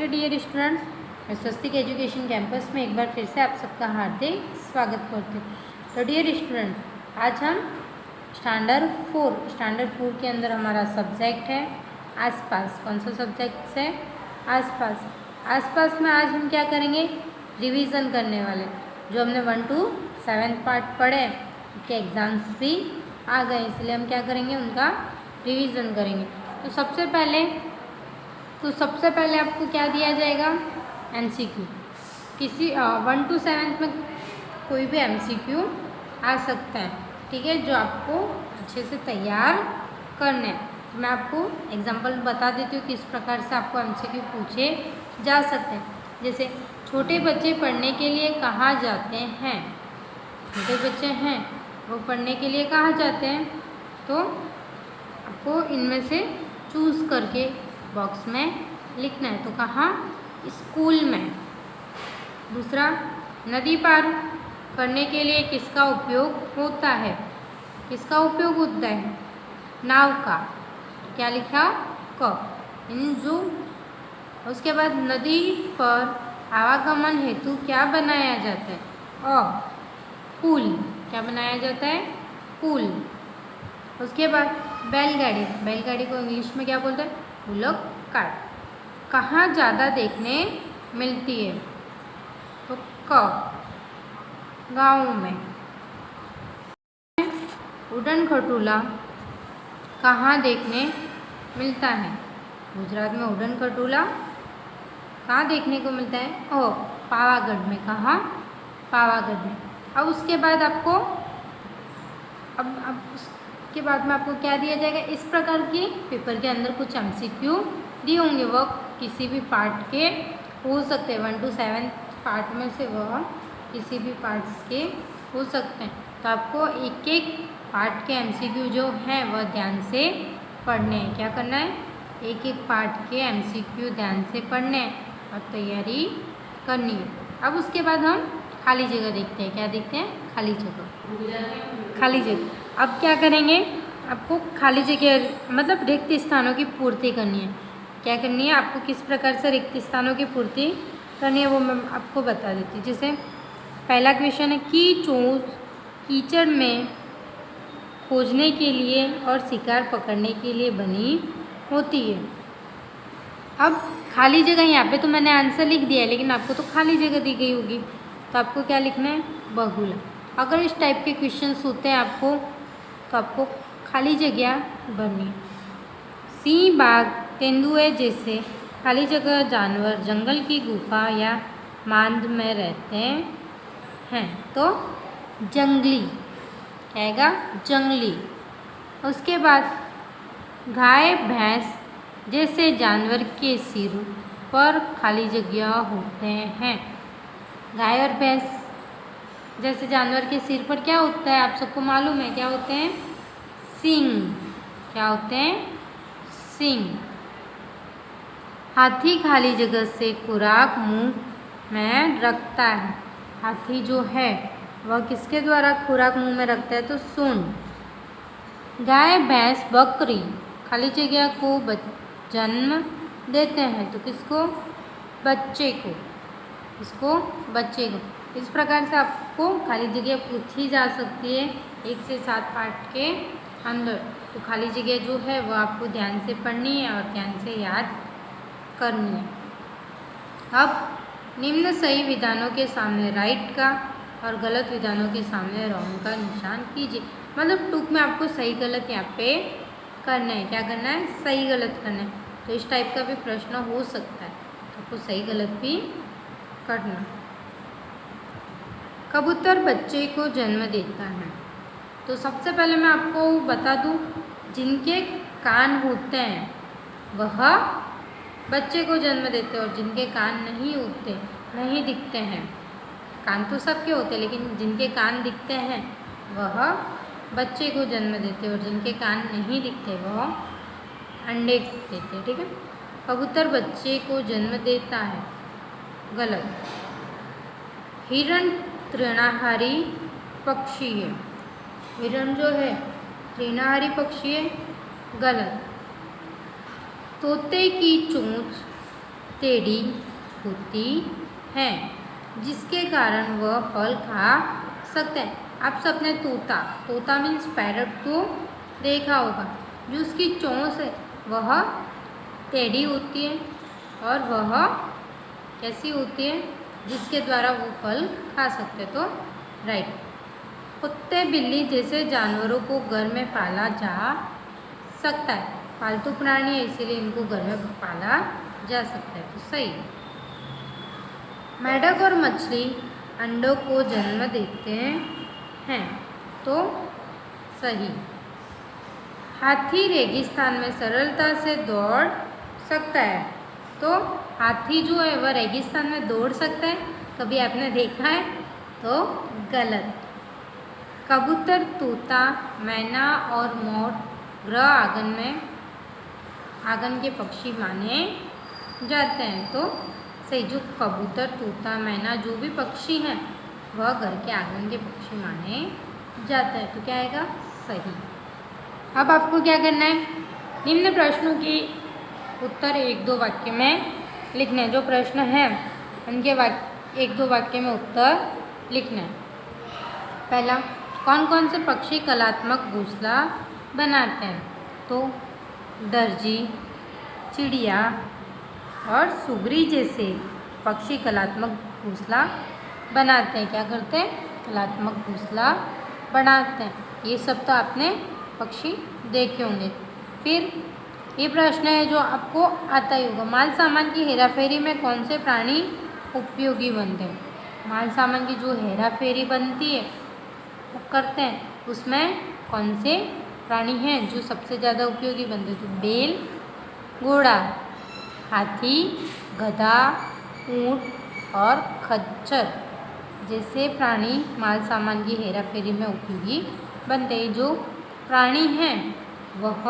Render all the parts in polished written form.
Dear students, मैं स्वस्तिक education campus में एक बार फिर से आप सबका हार्दिक स्वागत करती हूँ। तो डियर स्टूडेंट, आज हम स्टैंडर्ड फोर के अंदर हमारा सब्जेक्ट है आसपास। कौन सा सब्जेक्ट है? आसपास। आसपास में आज हम क्या करेंगे? रिवीजन करने वाले। जो हमने 1 to 7 पार्ट पढ़े, उनके एग्ज़ाम्स भी आ गए, इसलिए हम क्या करेंगे? उनका रिवीजन करेंगे। तो सबसे पहले आपको क्या दिया जाएगा? MCQ। किसी 1 to 7 में कोई भी MCQ आ सकता है, ठीक है, जो आपको अच्छे से तैयार करने हैं। मैं आपको एग्जांपल बता देती हूँ किस प्रकार से आपको MCQ पूछे जा सकते हैं। जैसे छोटे बच्चे पढ़ने के लिए कहाँ जाते हैं? छोटे बच्चे हैं वो पढ़ने के लिए कहाँ जाते हैं? तो आपको इनमें से चूज़ करके बॉक्स में लिखना है। तो कहाँ? स्कूल में। दूसरा, नदी पार करने के लिए किसका उपयोग होता है? किसका उपयोग होता है? नाव का। क्या लिखा? क। इन जो उसके बाद नदी पर आवागमन हेतु क्या बनाया जाता है? पुल। क्या बनाया जाता है? पुल। उसके बाद बैलगाड़ी को इंग्लिश में क्या बोलते हैं? Bullock cart. कहाँ ज़्यादा देखने मिलती है? तो क, गाँव में। उड़न खटोला कहाँ देखने मिलता है? गुजरात में उड़न खटोला कहाँ देखने को मिलता है? पावागढ़ में। कहाँ? पावागढ़ में। अब उसके बाद आपको उसके बाद में आपको क्या दिया जाएगा? इस प्रकार के पेपर के अंदर कुछ MCQ दिए होंगे, वह किसी भी पार्ट के हो सकते हैं। 1 to 7 पार्ट में से वह किसी भी पार्ट्स के हो सकते हैं। तो आपको एक एक पार्ट के MCQ जो हैं वह ध्यान से पढ़ने हैं। क्या करना है? एक एक पार्ट के MCQ ध्यान से पढ़ने हैं और तैयारी करनी है। अब उसके बाद हम खाली जगह देखते हैं। क्या देखते हैं? खाली जगह। अब क्या करेंगे? आपको खाली जगह मतलब रिक्त स्थानों की पूर्ति करनी है। क्या करनी है? आपको किस प्रकार से रिक्त स्थानों की पूर्ति करनी है वो मैं आपको बता देती हूँ। जैसे पहला क्वेश्चन है कि चोंच कीचड़ में खोजने के लिए और शिकार पकड़ने के लिए बनी होती है। अब खाली जगह, यहाँ पे तो मैंने आंसर लिख दिया है, लेकिन आपको तो खाली जगह दी गई होगी, तो आपको क्या लिखना है? बहुला। अगर इस टाइप के क्वेश्चंस होते हैं आपको, तो आपको खाली जगह भरनी है। सिंह, बाघ, तेंदुए जैसे खाली जगह जानवर जंगल की गुफा या मांद में रहते हैं, तो जंगली आएगा, जंगली। उसके बाद गाय, भैंस जैसे जानवर के सिर पर खाली जगह होते हैं। गाय और भैंस जैसे जानवर के सिर पर क्या होता है? आप सबको मालूम है क्या होते हैं? सींग। क्या होते हैं? सींग। हाथी खाली जगह से खुराक मुंह में रखता है। हाथी जो है वह किसके द्वारा खुराक मुंह में रखता है? तो सूंड। गाय, भैंस, बकरी खाली जगह को जन्म देते हैं, तो किसको? बच्चे को। इसको बच्चे को। इस प्रकार से आपको खाली जगह पूछी जा सकती है 1 से 7 पार्ट के अंदर। तो खाली जगह जो है वो आपको ध्यान से पढ़नी है और ध्यान से याद करनी है। अब निम्न सही विधानों के सामने राइट का और गलत विधानों के सामने रॉन्ग का निशान कीजिए। मतलब टूक में आपको सही गलत यहाँ पे करना है। क्या करना है? सही गलत करना है। तो इस टाइप का भी प्रश्न हो सकता है, तो आपको सही गलत भी करना। कबूतर बच्चे को जन्म देता है। तो सबसे पहले मैं आपको बता दूं, जिनके कान होते हैं वह बच्चे को जन्म देते हैं, और जिनके कान नहीं होते, नहीं दिखते हैं, कान तो सबके होते हैं लेकिन जिनके कान दिखते हैं वह बच्चे को जन्म देते हैं, और जिनके कान नहीं दिखते वह अंडे देते हैं। ठीक है। कबूतर बच्चे को जन्म देता है, गलत। हिरण तृणाहारी पक्षी है। हिरण जो है तृणाहारी पक्षी है, गलत। तोते की चोंच टेढ़ी होती हैं, जिसके कारण वह फल खा सकते हैं। आप सबने तोता मीन्स पैरट तो देखा होगा, जो उसकी चोंच है वह टेढ़ी होती है और वह कैसी होती है, जिसके द्वारा वो फल खा सकते हैं। तो राइट। कुत्ते बिल्ली जैसे जानवरों को घर में पाला जा सकता है, पालतू प्राणी है इसीलिए इनको घर में पाला जा सकता है। तो सही। मेढक और मछली अंडों को जन्म देते हैं, तो सही। हाथी रेगिस्तान में सरलता से दौड़ सकता है, तो हाथी जो है वह रेगिस्तान में दौड़ सकता है, कभी आपने देखा है? तो गलत। कबूतर, तोता, मैना और मोर ग्रह आंगन के पक्षी माने जाते हैं, तो सही। जो कबूतर, तोता, मैना जो भी पक्षी हैं वह घर के आंगन के पक्षी माने जाते हैं, तो क्या आएगा? सही। अब आपको क्या करना है, निम्न प्रश्नों के उत्तर 1-2 वाक्य में लिखने हैं। जो प्रश्न हैं उनके 1-2 वाक्य में उत्तर लिखना है। पहला, कौन कौन से पक्षी कलात्मक घोंसला बनाते हैं? तो दर्जी, चिड़िया और सुगरी जैसे पक्षी कलात्मक घोंसला बनाते हैं। क्या करते हैं? कलात्मक घोंसला बनाते हैं। ये सब तो आपने पक्षी देखे होंगे। फिर ये प्रश्न है जो आपको आता ही होगा, माल सामान की हेराफेरी में कौन से प्राणी उपयोगी बनते हैं? माल सामान की जो हेराफेरी बनती है वो करते हैं, उसमें कौन से प्राणी हैं जो सबसे ज़्यादा उपयोगी बनते हैं? तो बैल, घोड़ा, हाथी, गधा, ऊंट और खच्चर जैसे प्राणी माल सामान की हेराफेरी में उपयोगी बनते हैं। जो प्राणी हैं वह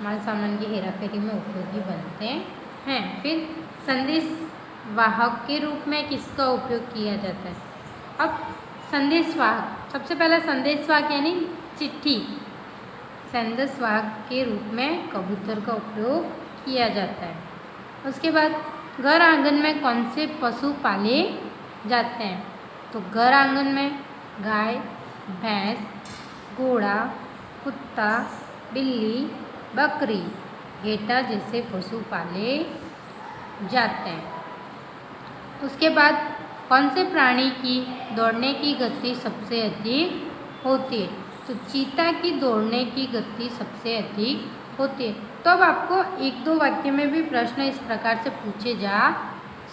माल सामान की हेराफेरी में उपयोगी बनते हैं। फिर संदेश वाहक के रूप में किसका उपयोग किया जाता है? अब संदेशवाहक, सबसे पहला संदेशवाहक यानी चिट्ठी। संदेशवाहक के रूप में कबूतर का उपयोग किया जाता है। उसके बाद घर आंगन में कौन से पशु पाले जाते हैं? तो घर आंगन में गाय, भैंस, घोड़ा, कुत्ता, बिल्ली, बकरी, घेटा जैसे पशु पाले जाते हैं। उसके बाद कौन से प्राणी की दौड़ने की गति सबसे अधिक होती है? तो चीता की दौड़ने की गति सबसे अधिक होती है। तो अब आपको 1-2 वाक्य में भी प्रश्न इस प्रकार से पूछे जा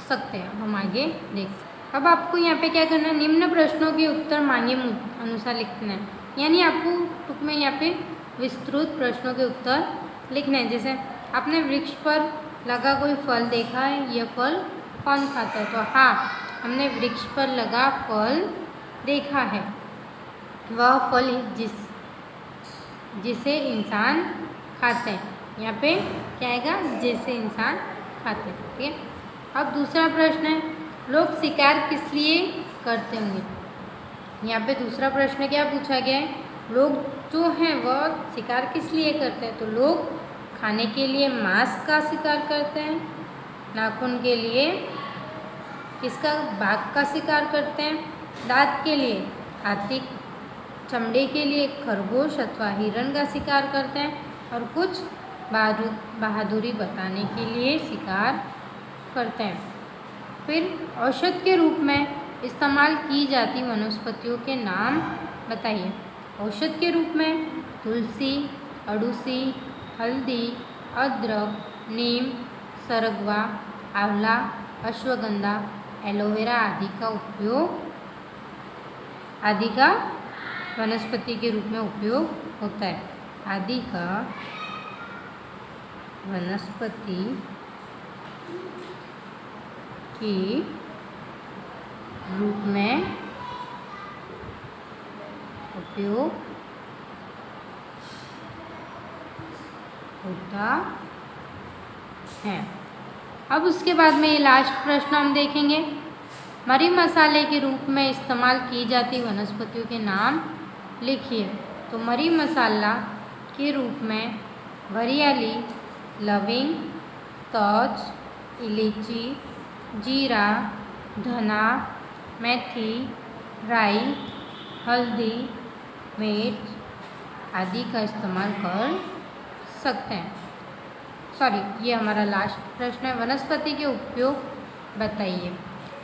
सकते हैं। हम आगे देख सकते हैं। अब आपको यहाँ पे क्या करना है, निम्न प्रश्नों के उत्तर मांगे अनुसार लिखना है। यानी आपको टुक में यहाँ पे विस्तृत प्रश्नों के उत्तर लिखना है। जैसे आपने वृक्ष पर लगा कोई फल देखा है, यह फल कौन खाता है? तो हाँ, हमने वृक्ष पर लगा फल देखा है। वह फल जिसे इंसान खाते हैं। यहाँ पे क्या आएगा? जैसे इंसान खाते हैं। ठीक है। अब दूसरा प्रश्न है, लोग शिकार किस लिए करते होंगे? यहाँ पे दूसरा प्रश्न क्या पूछा गया है, लोग जो हैं वह शिकार किस लिए करते हैं? तो लोग खाने के लिए मांस का शिकार करते हैं, नाखून के लिए किसका? बाघ का शिकार करते हैं, दांत के लिए हाथी, चमड़े के लिए खरगोश अथवा हिरण का शिकार करते हैं, और कुछ बहादुरी बताने के लिए शिकार करते हैं। फिर औषध के रूप में इस्तेमाल की जाती वनस्पतियों के नाम बताइए। औषध के रूप में तुलसी, अड़ूसी, हल्दी, अदरक, नीम, सरगवा, आंवला, अश्वगंधा, एलोवेरा आदि का वनस्पति के रूप में उपयोग होता है। आदि का वनस्पति के रूप में उपयोग होता है। अब उसके बाद में ये लास्ट प्रश्न हम देखेंगे, मरी मसाले के रूप में इस्तेमाल की जाती वनस्पतियों के नाम लिखिए। तो मरी मसाला के रूप में वरियाली, लविंग, तज, इलायची, जीरा, धना, मेथी, राई, हल्दी, मिर्च आदि का इस्तेमाल कर सकते हैं। सॉरी, ये हमारा लास्ट प्रश्न है। वनस्पति के उपयोग बताइए।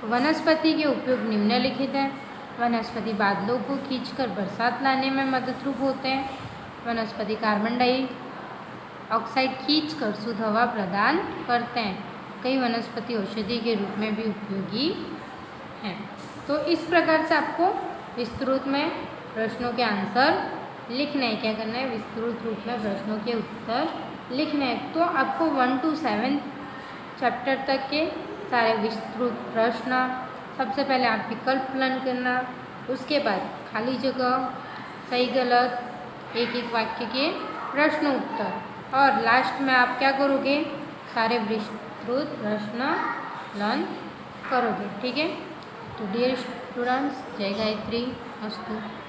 वनस्पति के उपयोग निम्नलिखित हैं। वनस्पति बादलों को खींचकर बरसात लाने में मददरूप होते हैं। वनस्पति कार्बन डाइऑक्साइड खींचकर शुद्ध हवा प्रदान करते हैं। कई वनस्पति औषधि के रूप में भी उपयोगी हैं। तो इस प्रकार से आपको विस्तृत में प्रश्नों के आंसर लिखने हैं। क्या करना है? विस्तृत रूप में प्रश्नों के उत्तर लिखने हैं। तो आपको 1 to 7 चैप्टर तक के सारे विस्तृत प्रश्न, सबसे पहले आप विकल्प प्लान करना, उसके बाद खाली जगह, सही गलत, एक एक वाक्य के प्रश्न उत्तर, और लास्ट में आप क्या करोगे? सारे विस्तृत प्रश्न लर्न करोगे। ठीक है। तो डियर स्टूडेंट्स, जय गायत्री अस्तु।